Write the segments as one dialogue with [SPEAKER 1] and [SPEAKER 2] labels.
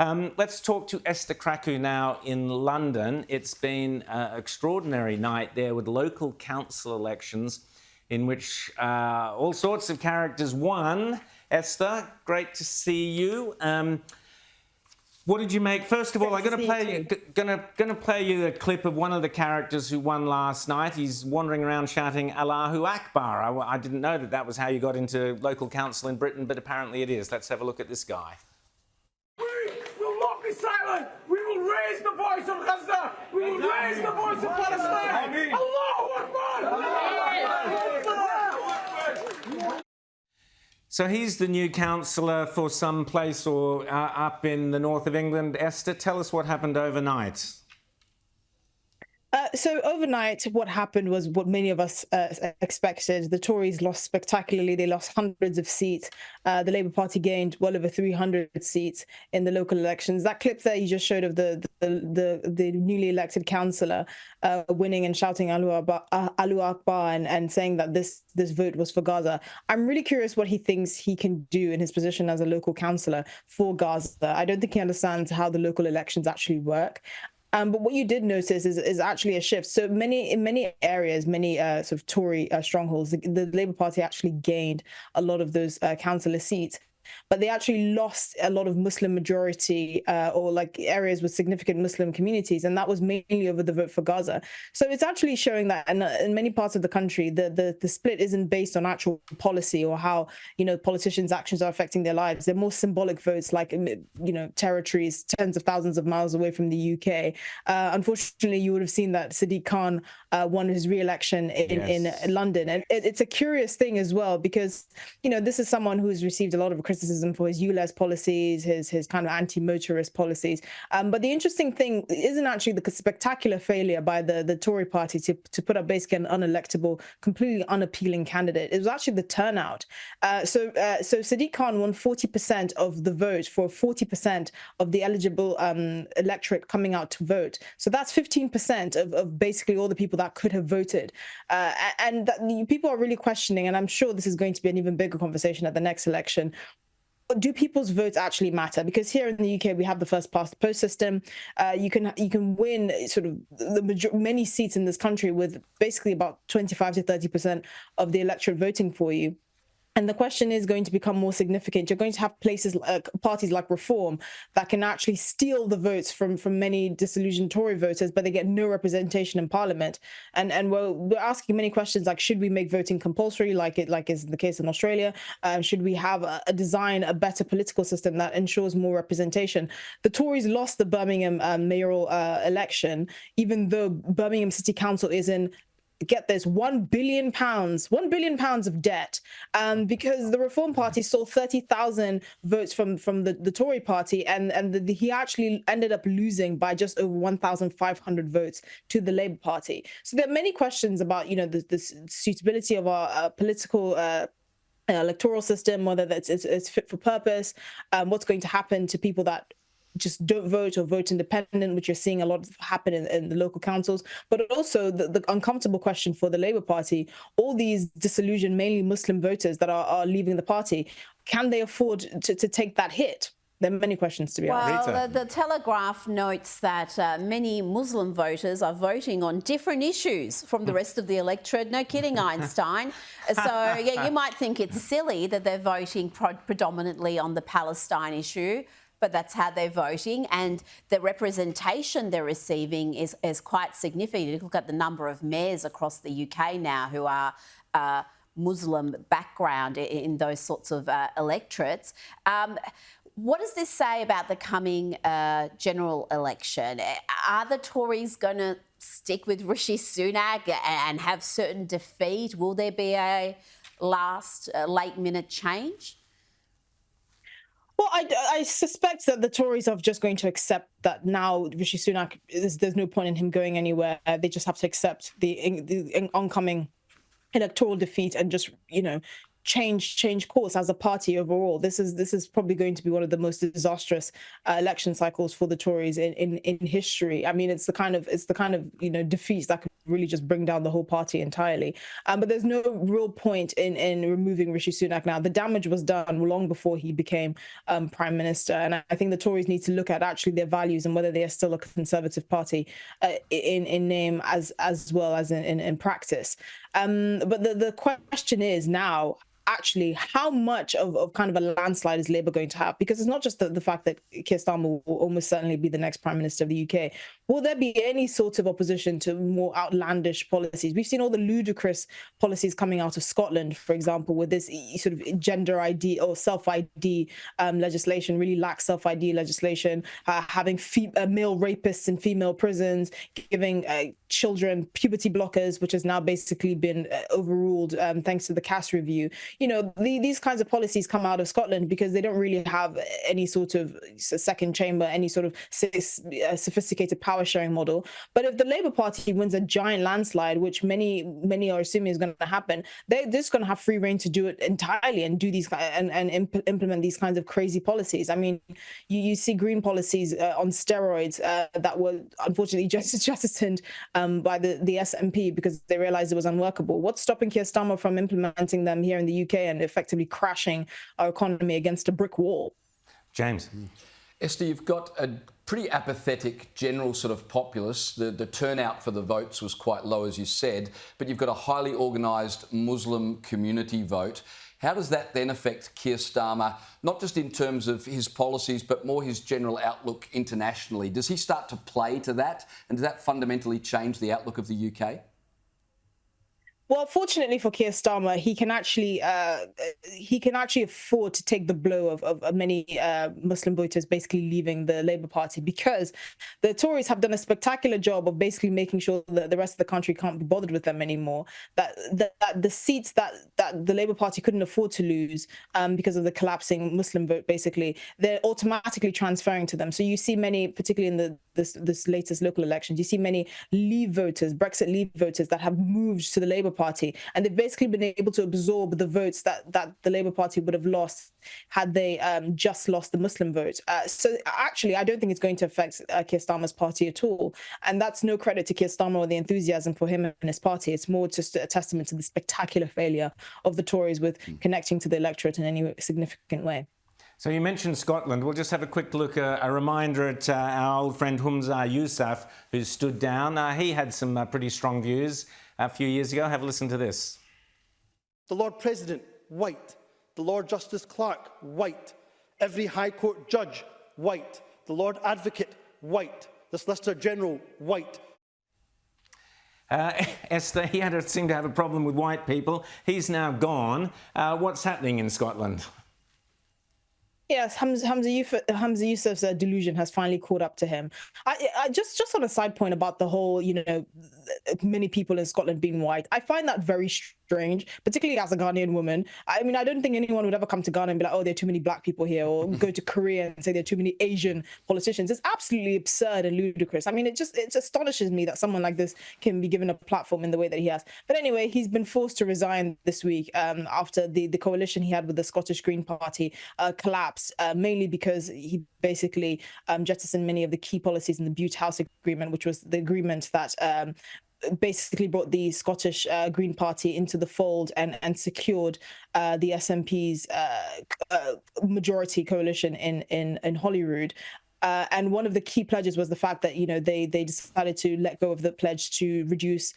[SPEAKER 1] Let's talk to Esther Kraku now in London. It's been an extraordinary night there with local council elections in which all sorts of characters won. Esther, great to see you. What did you make? First of all, I'm going to play you a clip of one of the characters who won last night. He's wandering around shouting Allahu Akbar. I didn't know that was how you got into local council in Britain, but apparently it is. Let's have a look at this guy.
[SPEAKER 2] We will not be silent. We will raise the voice of Gaza. We will raise the voice of Palestine. Allahu Akbar.
[SPEAKER 1] So he's the new councillor for some place or up in the north of England. Esther, tell us what happened overnight.
[SPEAKER 3] So overnight, what happened was what many of us expected. The Tories lost spectacularly. They lost hundreds of seats. The Labour Party gained well over 300 seats in the local elections. That clip that you just showed of the newly elected councillor winning and shouting Allahu Akbar and saying that this vote was for Gaza. I'm really curious what he thinks he can do in his position as a local councillor for Gaza. I don't think he understands how the local elections actually work. But what you did notice is actually a shift. So in many areas, many sort of Tory strongholds, the Labour Party actually gained a lot of those councillor seats. But they actually lost a lot of Muslim majority or like areas with significant Muslim communities. And that was mainly over the vote for Gaza. So it's actually showing that in many parts of the country, the split isn't based on actual policy or how, politicians' actions are affecting their lives. They're more symbolic votes like, territories tens of thousands of miles away from the UK. Unfortunately, you would have seen that Sadiq Khan won his re-election in London. And it's a curious thing as well, because, this is someone who has received a lot of criticism for his ULEZ policies, his kind of anti-motorist policies. But the interesting thing isn't actually the spectacular failure by the Tory party to put up basically an unelectable, completely unappealing candidate. It was actually the turnout. So Sadiq Khan won 40% of the vote for 40% of the eligible electorate coming out to vote. So that's 15% of basically all the people that could have voted. And people are really questioning, and I'm sure this is going to be an even bigger conversation at the next election. Do people's votes actually matter? Because here in the UK, we have the first past the post system. You can win sort of many seats in this country with basically about 25 to 30% of the electorate voting for you. And the question is going to become more significant. You're going to have places like parties like Reform that can actually steal the votes from many disillusioned Tory voters, but they get no representation in Parliament. And we're asking many questions like, should we make voting compulsory, like is the case in Australia? Should we have a better political system that ensures more representation? The Tories lost the Birmingham mayoral election, even though Birmingham City Council is in, get this, £1 billion of debt, because the Reform Party stole 30,000 votes from the Tory party, and he actually ended up losing by just over 1,500 votes to the Labour Party. So there are many questions about the suitability of our political electoral system, whether it's fit for purpose, what's going to happen to people that just don't vote or vote independent, which you're seeing a lot happen in the local councils, but also the uncomfortable question for the Labour Party, all these disillusioned, mainly Muslim voters that are leaving the party, can they afford to take that hit? There are many questions to be asked.
[SPEAKER 4] Well, the Telegraph notes that many Muslim voters are voting on different issues from the rest of the electorate. No kidding, Einstein. So, yeah, you might think it's silly that they're voting predominantly on the Palestine issue, but that's how they're voting, and the representation they're receiving is quite significant. You look at the number of mayors across the UK now who are Muslim background in those sorts of electorates. What does this say about the coming general election? Are the Tories going to stick with Rishi Sunak and have certain defeat? Will there be a late-minute change?
[SPEAKER 3] Well, I suspect that the Tories are just going to accept that now Rishi Sunak, there's no point in him going anywhere. They just have to accept the oncoming electoral defeat and just, change course as a party overall. This is probably going to be one of the most disastrous election cycles for the Tories in history. I mean, it's the kind of defeats that could really just bring down the whole party entirely. But there's no real point in removing Rishi Sunak now. The damage was done long before he became prime minister, and I think the Tories need to look at actually their values and whether they are still a conservative party in name as well as in practice. But the question is now, actually, how much of kind of a landslide is Labour going to have? Because it's not just the fact that Keir Starmer will almost certainly be the next Prime Minister of the UK. Will there be any sort of opposition to more outlandish policies? We've seen all the ludicrous policies coming out of Scotland, for example, with this sort of gender ID or self-ID legislation, really lax self-ID legislation, having male rapists in female prisons, giving children puberty blockers, which has now basically been overruled thanks to the Cass review. You know, these kinds of policies come out of Scotland because they don't really have any sort of second chamber, any sort of sophisticated power sharing model. But if the Labour Party wins a giant landslide, which many are assuming is going to happen, they're just going to have free reign to do it entirely and do these and implement these kinds of crazy policies. I mean, you see green policies on steroids that were unfortunately jettisoned by the SNP because they realized it was unworkable. What's stopping Keir Starmer from implementing them here in the UK and effectively crashing our economy against a brick wall?
[SPEAKER 1] James.
[SPEAKER 5] Esther, you've got a pretty apathetic general sort of populace. The turnout for the votes was quite low, as you said, but you've got a highly organised Muslim community vote. How does that then affect Keir Starmer, not just in terms of his policies, but more his general outlook internationally? Does he start to play to that? And does that fundamentally change the outlook of the UK?
[SPEAKER 3] Well, fortunately for Keir Starmer, he can actually afford to take the blow of many Muslim voters basically leaving the Labour Party, because the Tories have done a spectacular job of basically making sure that the rest of the country can't be bothered with them anymore. That the seats that the Labour Party couldn't afford to lose because of the collapsing Muslim vote, basically, they're automatically transferring to them. So you see many, particularly in this latest local elections, you see many Leave voters, Brexit Leave voters that have moved to the Labour Party, and they've basically been able to absorb the votes that the Labour Party would have lost had they just lost the Muslim vote. So actually, I don't think it's going to affect Keir Starmer's party at all. And that's no credit to Keir Starmer or the enthusiasm for him and his party. It's more just a testament to the spectacular failure of the Tories with connecting to the electorate in any significant way.
[SPEAKER 1] So you mentioned Scotland. We'll just have a quick look, a reminder at our old friend Humza Yousaf, who stood down. He had some pretty strong views a few years ago. Have a listen to this.
[SPEAKER 6] The Lord President, white. The Lord Justice Clerk, white. Every High Court judge, white. The Lord Advocate, white. The Solicitor General, white.
[SPEAKER 1] Esther, he seemed to have a problem with white people. He's now gone. What's happening in Scotland?
[SPEAKER 3] Yes, Humza Yousaf's delusion has finally caught up to him. I just on a side point about the whole, many people in Scotland being white. I find that very strange, particularly as a Ghanaian woman. I mean, I don't think anyone would ever come to Ghana and be like, oh, there are too many black people here, or go to Korea and say there are too many Asian politicians. It's absolutely absurd and ludicrous. I mean, it astonishes me that someone like this can be given a platform in the way that he has. But anyway, he's been forced to resign this week after the coalition he had with the Scottish Green Party collapsed, mainly because he basically jettisoned many of the key policies in the Bute House Agreement, which was the agreement that basically brought the Scottish Green Party into the fold and secured the SNP's majority coalition in Holyrood. And one of the key pledges was the fact that, they decided to let go of the pledge to reduce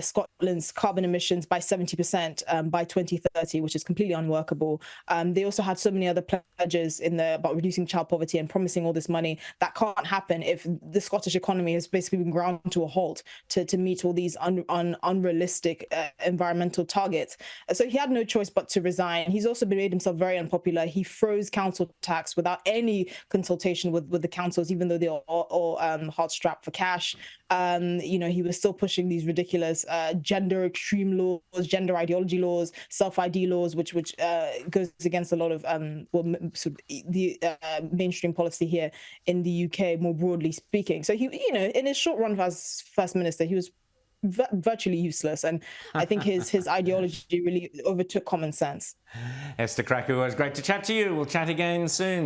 [SPEAKER 3] Scotland's carbon emissions by 70% by 2030, which is completely unworkable. They also had so many other pledges about reducing child poverty and promising all this money. That can't happen if the Scottish economy has basically been ground to a halt to meet all these unrealistic environmental targets. So he had no choice but to resign. He's also made himself very unpopular. He froze council tax without any consultation with the councils, even though they're all hard-strapped for cash. He was still pushing these ridiculous gender extreme laws, gender ideology laws, self-ID laws, which goes against a lot of the mainstream policy here in the UK, more broadly speaking. So he, in his short run as First Minister, he was virtually useless. And I think his ideology really overtook common sense.
[SPEAKER 1] Esther Krakue, it was great to chat to you. We'll chat again soon.